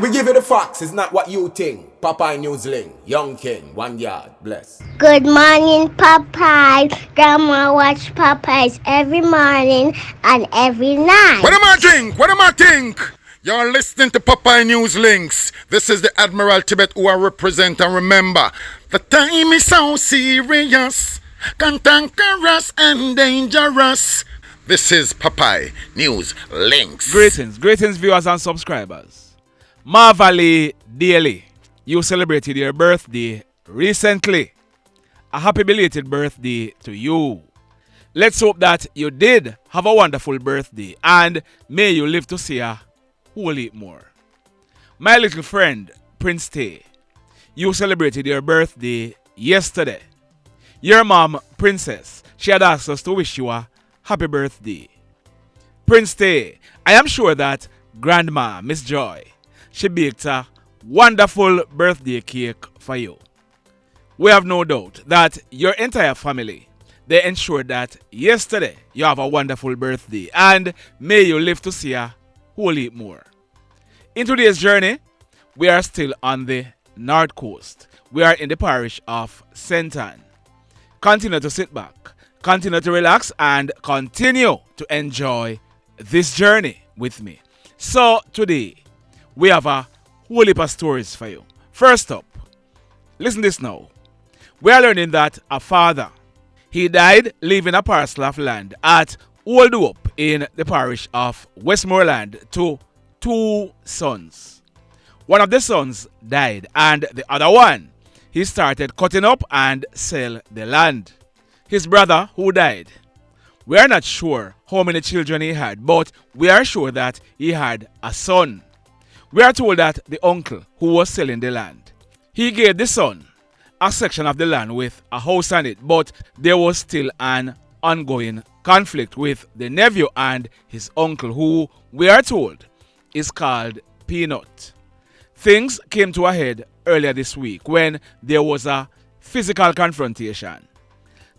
We give you the facts, it's not what you think. Popeye Newsling, Young King, 1 yard, bless. Good morning, Popeye. Grandma watch Popeyes every morning and every night. What am I drink? What am I think? You're listening to Popeye News Links. This is the Admiral Tibet who I represent, and remember, the time is so serious, cantankerous and dangerous. This is Popeye News Links. Greetings viewers and subscribers. MvRdEr, you celebrated your birthday recently. A happy belated birthday to you. Let's hope that you did have a wonderful birthday and may you live to see a whole heap more. My little friend, Prince Tay, you celebrated your birthday yesterday. Your mom, Princess, she had asked us to wish you a happy birthday. Prince Tay, I am sure that Grandma, Miss Joy, she baked a wonderful birthday cake for you. We have no doubt that your entire family, they ensured that yesterday you have a wonderful birthday and may you live to see a whole heap more. In today's journey, we are still on the North Coast. We are in the parish of St. Ann. Continue to sit back, continue to relax, and continue to enjoy this journey with me. So today, we have a whole heap of stories for you. First up, listen this now. We are learning that a father, he died leaving a parcel of land at Oldhope in the parish of Westmorland to 2 sons. One of the sons died and the other one, he started cutting up and sell the land. His brother who died, we are not sure how many children he had, but we are sure that he had a son. We are told that the uncle who was selling the land, he gave the son a section of the land with a house on it, but there was still an ongoing conflict with the nephew and his uncle, who we are told is called Peanut. Things came to a head earlier this week when there was a physical confrontation.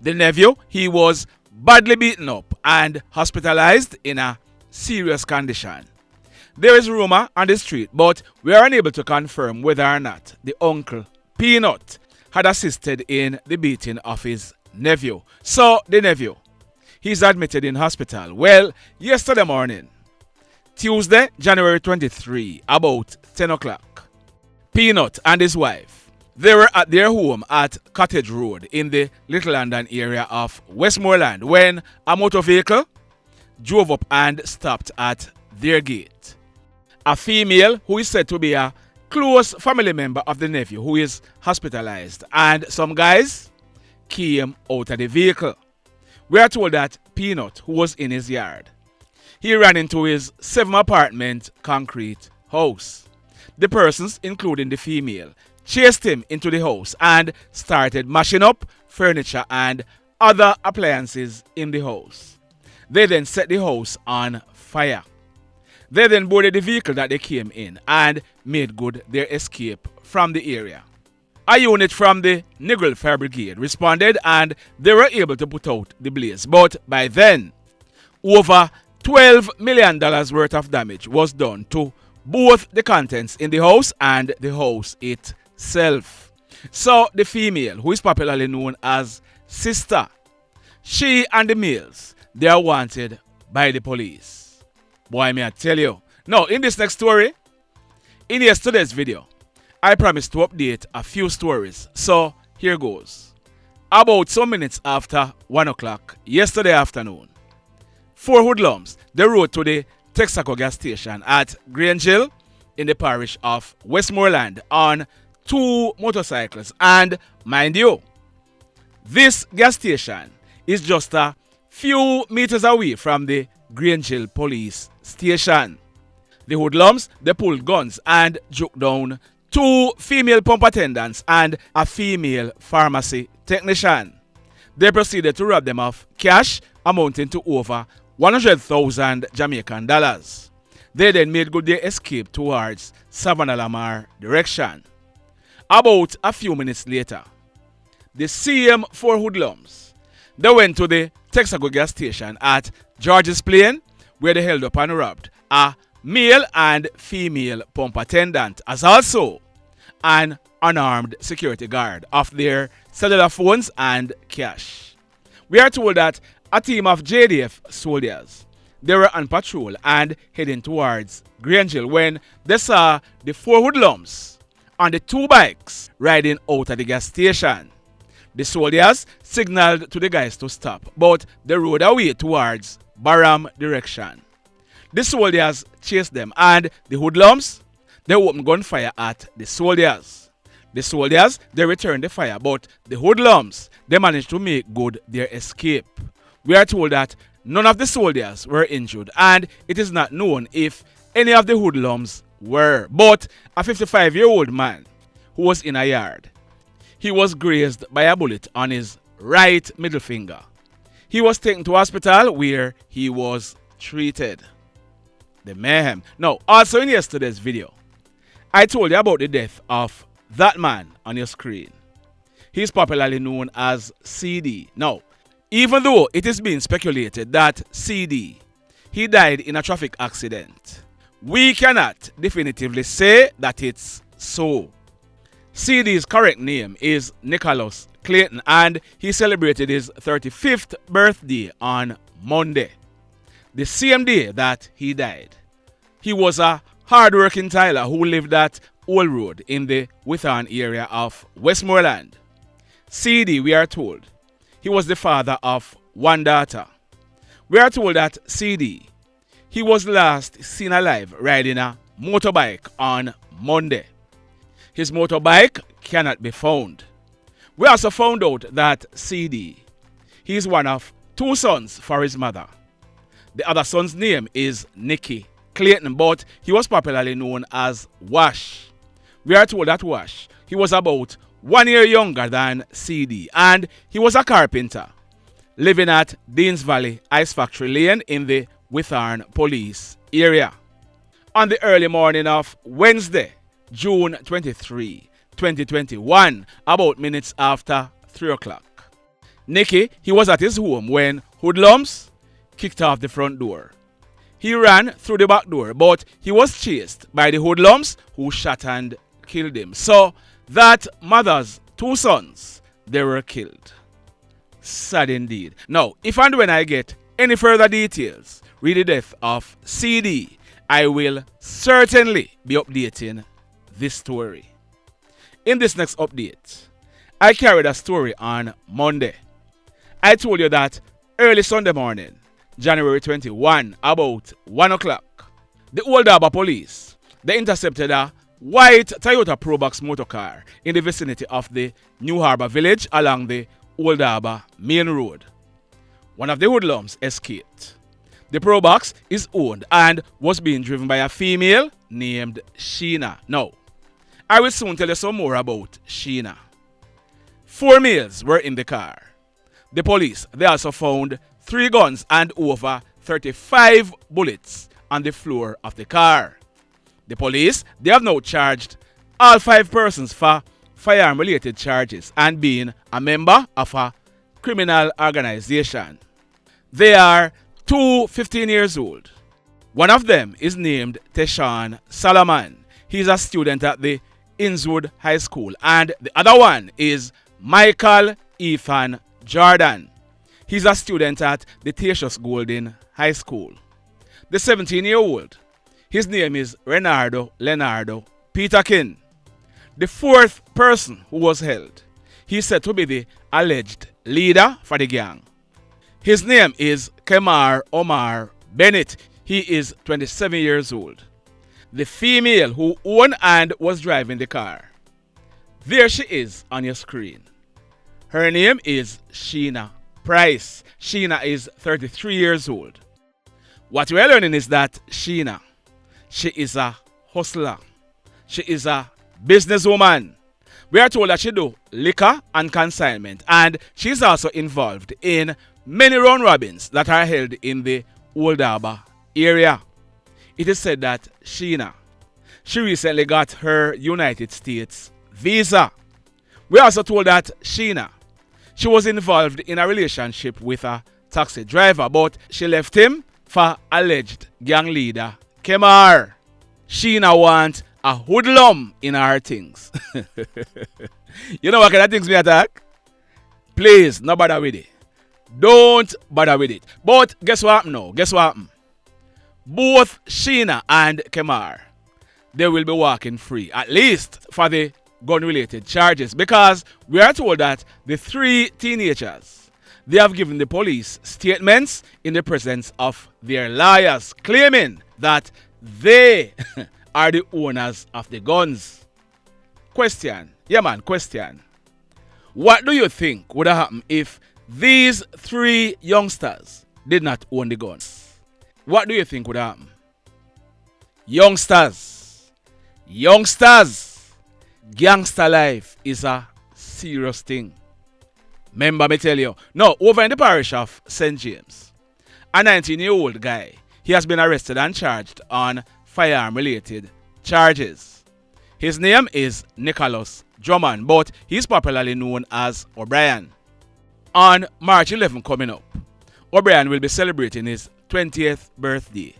The nephew, he was badly beaten up and hospitalized in a serious condition. There is rumor on the street, but we are unable to confirm whether or not the uncle, Peanut, had assisted in the beating of his nephew. So the nephew, he's admitted in hospital. Well, yesterday morning, Tuesday, January 23, about 10 o'clock, Peanut and his wife, they were at their home at Cottage Road in the Little London area of Westmorland when a motor vehicle drove up and stopped at their gate. A female who is said to be a close family member of the nephew who is hospitalized, and some guys came out of the vehicle. We are told that Peanut, who was in his yard, he ran into his 7-apartment concrete house. The persons, including the female, chased him into the house and started mashing up furniture and other appliances in the house. They then set the house on fire. They then boarded the vehicle that they came in and made good their escape from the area. A unit from the Negril Fire Brigade responded and they were able to put out the blaze. But by then, over $12 million worth of damage was done to both the contents in the house and the house itself. So the female, who is popularly known as Sister, she and the males, they are wanted by the police. Boy, may I tell you. Now, in this next story, in yesterday's video, I promised to update a few stories. So, here goes. About some minutes after 1 o'clock yesterday afternoon, 4 hoodlums, they rode to the Texaco gas station at Grange Hill in the parish of Westmorland on 2 motorcycles. And mind you, this gas station is just a few meters away from the Grange Hill police station. The hoodlums, they pulled guns and took down 2 female pump attendants and a female pharmacy technician. They proceeded to rob them of cash amounting to over 100,000 Jamaican dollars. They then made good their escape towards Savannah Lamar direction. About a few minutes later, the same 4 hoodlums, they went to the Texaco gas station at George's Plain, where they held up and robbed a male and female pump attendant, as also an unarmed security guard of their cellular phones and cash. We are told that a team of JDF soldiers, they were on patrol and heading towards Grangeville when they saw the 4 hoodlums on the 2 bikes riding out of the gas station. The soldiers signaled to the guys to stop, but they rode away towards Baram direction. The soldiers chased them and the hoodlums, they opened gunfire at the soldiers. The soldiers, they returned the fire, but the hoodlums, they managed to make good their escape. We are told that none of the soldiers were injured and it is not known if any of the hoodlums were, but a 55-year-old man who was in a yard, he was grazed by a bullet on his right middle finger. He was taken to hospital where he was treated. The mayhem. Now, also in yesterday's video, I told you about the death of that man on your screen. He's popularly known as CD. Now, even though it is being speculated that CD, he died in a traffic accident, we cannot definitively say that it's so. CD's correct name is Nicholas Clayton and he celebrated his 35th birthday on Monday, the same day that he died. He was a hard-working Tyler who lived at Old Road in the Eathon area of Westmorland. CD, we are told, he was the father of 1 daughter. We are told that CD, he was last seen alive riding a motorbike on Monday. His motorbike cannot be found. We also found out that CD, he is one of 2 sons for his mother. The other son's name is Nikki Clayton, but he was popularly known as Wash. We are told that Wash, he was about 1 year younger than CD and he was a carpenter living at Deans Valley Ice Factory Lane in the Eathon police area. On the early morning of Wednesday, June 23, 2021, about minutes after 3 o'clock, Nikki, he was at his home when hoodlums kicked off the front door. He ran through the back door, but he was chased by the hoodlums who shot and killed him. So that mother's 2 sons, they were killed. Sad indeed. Now, if and when I get any further details with the death of CD, I will certainly be updating this story. In this next update, I carried a story on Monday. I told you that early Sunday morning, January 21, about 1 o'clock, the Old Harbour police, they intercepted a white Toyota Probox motor car in the vicinity of the New Harbour village along the Old Harbour main road. One of the hoodlums escaped. The Probox is owned and was being driven by a female named Sheena. Now, I will soon tell you some more about Sheena. 4 males were in the car. The police, they also found 3 guns and over 35 bullets on the floor of the car. The police, they have now charged all 5 persons for firearm related charges and being a member of a criminal organization. They are 2 15 years old. One of them is named Tayshaun Soloman. He's a student at the Innswood High School, and the other one is Michael Eathon Jordan. He's a student at the Tayshaun Golden High School. The 17-year-old, his name is Renardo, Lenardo, Peterkin. The 4th person who was held, he's said to be the alleged leader for the gang. His name is Kemar Omar Bennett. He is 27 years old. The female who owned and was driving the car, there she is on your screen. Her name is Sheena Pryce. Sheena is 33 years old. What we're learning is that Sheena, she is a hustler. She is a businesswoman. We are told that she do liquor and consignment, and she's also involved in many round robins that are held in the Old Harbour area. It is said that Sheena, she recently got her United States visa. We are also told that Sheena, she was involved in a relationship with a taxi driver, but she left him for alleged gang leader Kemar, Sheena want a hoodlum in her things. You know what kind of things me attack? Please, no bother with it. Don't bother with it. But guess what happened now? Guess what happened? Both Sheena and Kemar, they will be walking free, at least for the gun-related charges, because we are told that the 3 teenagers, they have given the police statements in the presence of their lawyers, claiming that they are the owners of the guns. Question. Yeah, man, question. What do you think would have happened if these 3 youngsters did not own the guns? What do you think would happen? Youngsters, gangster life is a serious thing. Remember me tell you. Now, over in the parish of St. James, a 19-year-old guy, he has been arrested and charged on firearm-related charges. His name is Nicholas Drummond, but he's popularly known as O'Brien. On March 11 coming up, O'Brien will be celebrating his 20th birthday.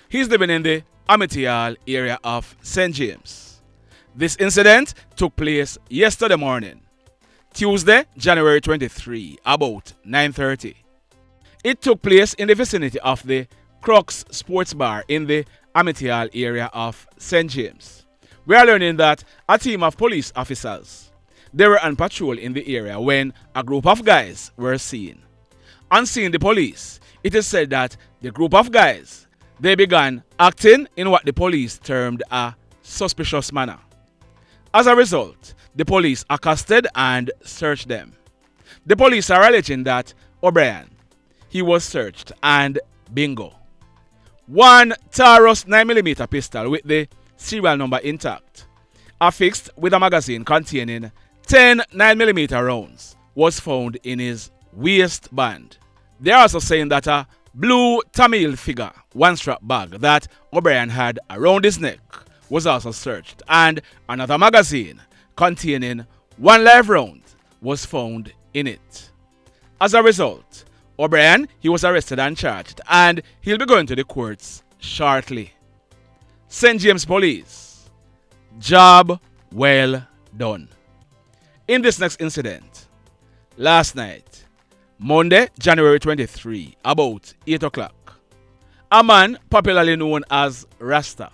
He's living in the Amityville area of St. James. This incident took place yesterday morning, Tuesday, January 23, about 9:30. It took place in the vicinity of the Crux Sports Bar in the Amityville area of St. James. We are learning that a team of police officers, they were on patrol in the area when a group of guys were seen. On seeing the police, it is said that the group of guys, they began acting in what the police termed a suspicious manner. As a result, the police accosted and searched them. The police are alleging that O'Brien, he was searched, and bingo, one Taurus 9mm pistol with the serial number intact, affixed with a magazine containing 10 9mm rounds, was found in his waistband. They are also saying that a blue Tamil figure one-strap bag that O'Brien had around his neck was also searched, and another magazine containing 1 live round was found in it. As a result, O'Brien, he was arrested and charged, and he'll be going to the courts shortly. St. James Police, job well done. In this next incident, last night, Monday, January 23, about 8 o'clock, a man popularly known as Rasta,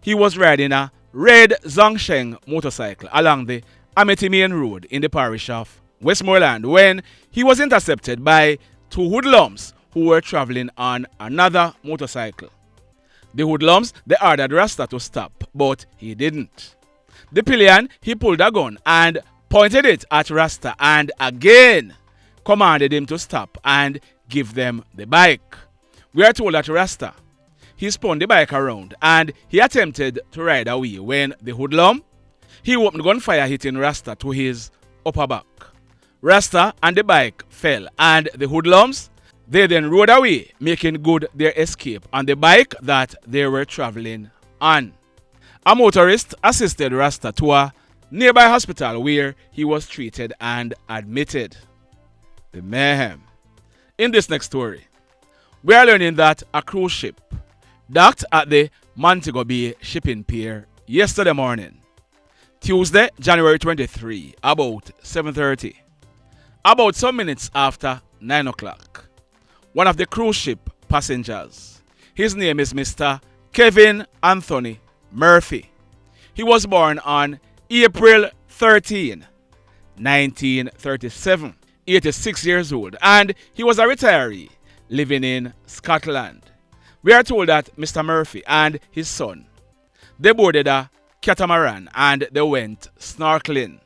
he was riding a red Zhongsheng motorcycle along the Amity Main Road in the parish of Westmorland when he was intercepted by 2 hoodlums who were traveling on another motorcycle. The hoodlums, they ordered Rasta to stop, but he didn't. The pillion, he pulled a gun and pointed it at Rasta and again commanded him to stop and give them the bike. We are told that Rasta, he spun the bike around and he attempted to ride away when the hoodlum, he opened gunfire hitting Rasta to his upper back. Rasta and the bike fell and the hoodlums, they then rode away, making good their escape on the bike that they were traveling on. A motorist assisted Rasta to a nearby hospital where he was treated and admitted. The mayhem. In this next story, we are learning that a cruise ship docked at the Montego Bay shipping pier yesterday morning, Tuesday, January 23, about 7:30. About some minutes after 9 o'clock, one of the cruise ship passengers, his name is Mr. Kevin Anthony Murphy. He was born on April 13, 1937, 86 years old, and he was a retiree living in Scotland. We are told that Mr. Murphy and his son, they boarded a catamaran and they went snorkeling.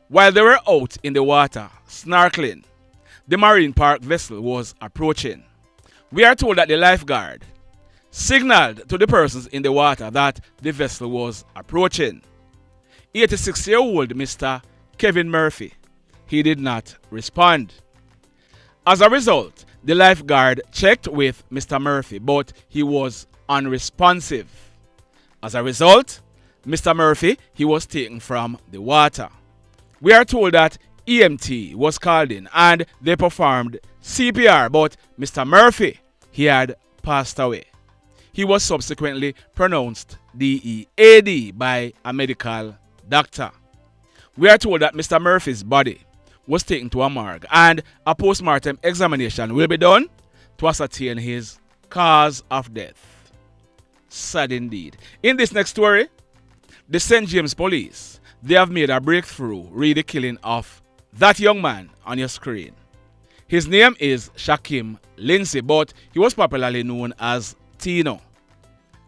While they were out in the water snorkeling, the marine park vessel was approaching. We are told that the lifeguard signaled to the persons in the water that the vessel was approaching. 86-year-old Mr. Kevin Murphy, he did not respond. As a result, the lifeguard checked with Mr. Murphy, but he was unresponsive. As a result, Mr. Murphy, he was taken from the water. We are told that EMT was called in and they performed CPR, but Mr. Murphy, he had passed away. He was subsequently pronounced DEAD by a medical doctor. We are told that Mr. Murphy's body was taken to a morgue and a post-mortem examination will be done to ascertain his cause of death. Sad indeed. In this next story, the St. James police, they have made a breakthrough re the killing of that young man on your screen. His name is Shacqkim Lindsay, but he was popularly known as Tino.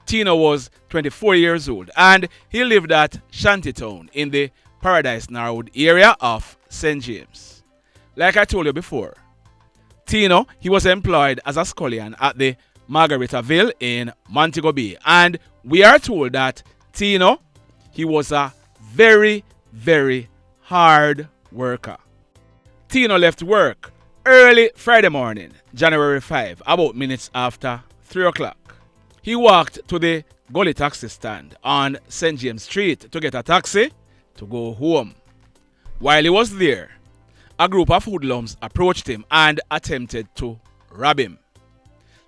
Tino was 24 years old and he lived at Shantytown in the Paradise Narrow area of St. James. Like I told you before, Tino, he was employed as a scullion at the Margaritaville in Montego Bay, and we are told that Tino, he was a very, very hard worker. Tino left work early Friday morning, January 5, about minutes after 3 o'clock. He walked to the gully taxi stand on St. James Street to get a taxi to go home. While he was there, a group of hoodlums approached him and attempted to rob him.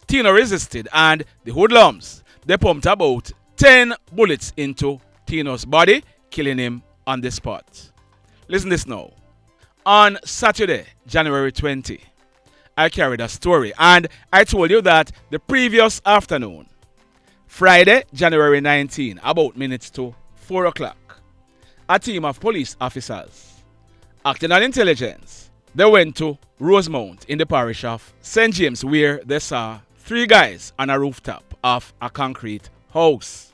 Tino resisted and the hoodlums, they pumped about 10 bullets into Tino's body, killing him on the spot. Listen this now. On Saturday, January 20, I carried a story and I told you that the previous afternoon, Friday, January 19, about minutes to 4 o'clock, a team of police officers, acting on intelligence, they went to Rosemount in the parish of St. James where they saw 3 guys on a rooftop of a concrete house.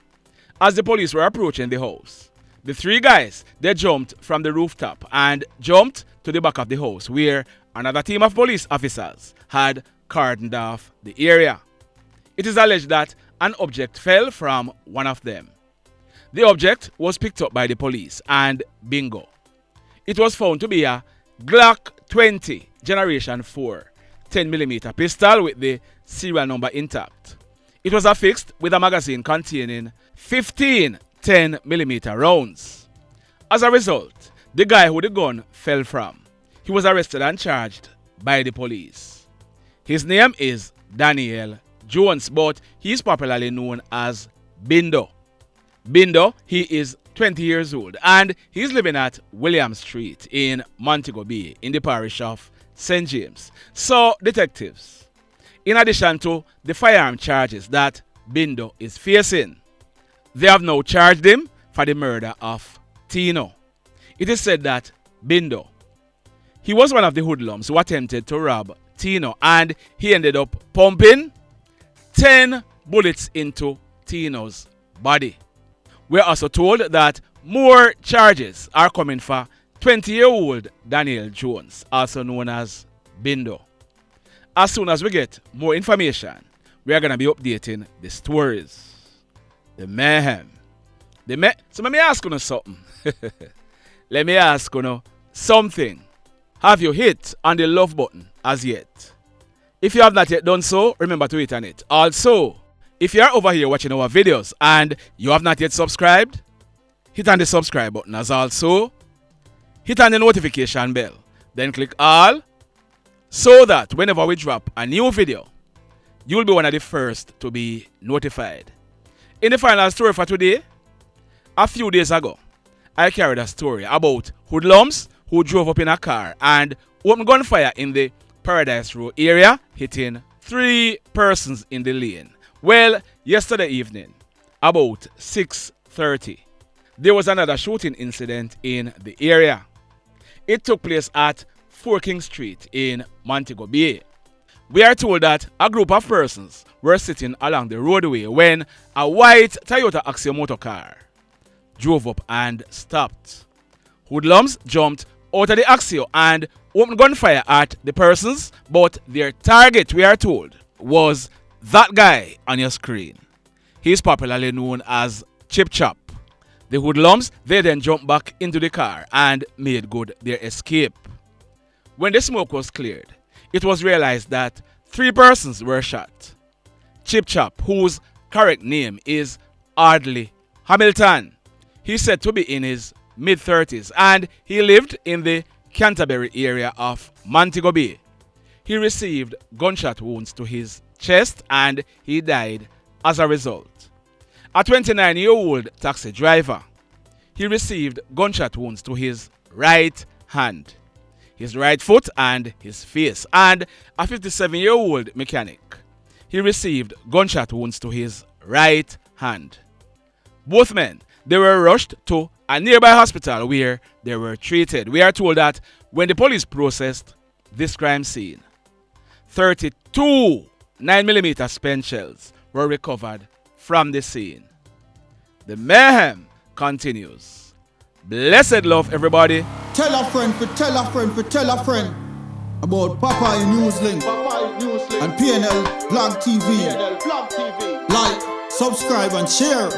As the police were approaching the house, the 3 guys, they jumped from the rooftop and jumped to the back of the house where another team of police officers had cordoned off the area. It is alleged that an object fell from one of them. The object was picked up by the police and bingo. It was found to be a Glock 20 Generation 4 10mm pistol with the serial number intact. It was affixed with a magazine containing 15 10mm rounds. As a result, the guy who the gun fell from, he was arrested and charged by the police. His name is Daniel Jones, but he is popularly known as Bindo. Bindo, he is 20 years old and he's living at William Street in Montego Bay in the parish of St. James. So, detectives, in addition to the firearm charges that Bindo is facing, they have now charged him for the murder of Tino. It is said that Bindo, he was one of the hoodlums who attempted to rob Tino and he ended up pumping 10 bullets into Tino's body. We are also told that more charges are coming for 20-year-old Daniel Jones, also known as Bindo. As soon as we get more information, we are going to be updating the stories. The mayhem. So let me ask you something. Let me ask you something. Have you hit on the love button as yet? If you have not yet done so, remember to hit on it. Also, if you are over here watching our videos and you have not yet subscribed, hit on the subscribe button as also. Hit on the notification bell. Then click all so that whenever we drop a new video, you will be one of the first to be notified. In the final story for today, a few days ago, I carried a story about hoodlums who drove up in a car and opened gunfire in the Paradise Road area, hitting 3 persons in the lane. Well, yesterday evening, about 6:30, there was another shooting incident in the area. It took place at 4 King Street in Montego Bay. We are told that a group of persons were sitting along the roadway when a white Toyota Axio motor car drove up and stopped. Hoodlums jumped out of the Axio and opened gunfire at the persons, but their target, we are told, was that guy on your screen. He is popularly known as Chip Chop. The hoodlums, they then jumped back into the car and made good their escape. When the smoke was cleared, it was realized that 3 persons were shot. Chip Chop, whose correct name is Audley Hamilton, he's said to be in his mid-30s and he lived in the Canterbury area of Montego Bay. He received gunshot wounds to his chest and he died as a result. A 29-year-old taxi driver, he received gunshot wounds to his right hand, his right foot and his face. And a 57-year-old mechanic, he received gunshot wounds to his right hand. Both men, they were rushed to a nearby hospital where they were treated. We are told that when the police processed this crime scene, 32 9mm spent shells were recovered from the scene. The mayhem continues. Blessed love, everybody. Tell a friend for tell a friend for tell a friend about Popeye Newslink and PNL Blog TV. Like, subscribe and share.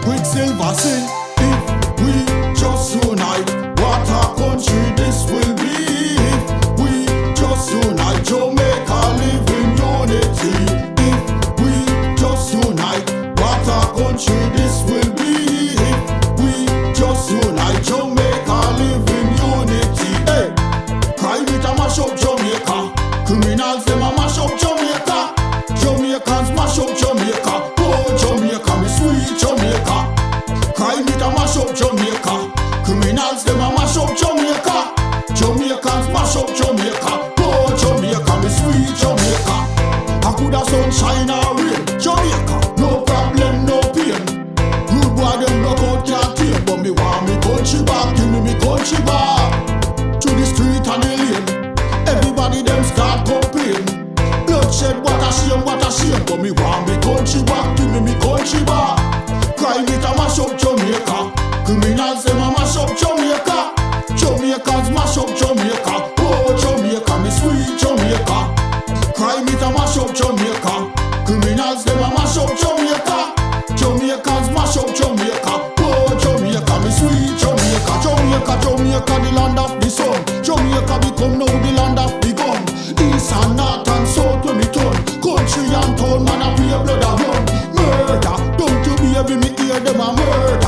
Quicksilver sing, if we just unite, what a country this will be. If we just unite, Jamaica live in unity. If we just unite, what a country this will be. If we just unite, Jamaica live in unity. Hey, crime it a mash up Jamaica. Criminals them a mash up Jamaica. Jamaicans mash up Jamaica. Oh Jamaica, me sweet Jamaica. Crime it a mash up Jamaica. Criminals them a mash up Jamaica. Jamaicans mash up Jamaica. Oh Jamaica, me sweet Jamaica. I coulda sunshine or rain. Jamaica, no problem, no pain. Rude boy them block out can't tame, but me want me country back. Give me country back. To the street and the lane. Everybody them start complain. Bloodshed, what a shame, but me want me country back. Give me country back. Crime it a mash up Jamaica. Criminals them a mash up Jamaica. Jamaicans mash up Jamaica. Oh Jamaica, me sweet Jamaica. Crime it a mash up Jamaica. Criminals them a mash up Jamaica. Jamaicans mash up Jamaica. Oh Jamaica, me sweet Jamaica. Jamaica, the land of the sun. Jamaica become now the land of the gun. East and north and south when me turn. Country and town man a pay blood a run. Murder, don't you baby me hear them a murder.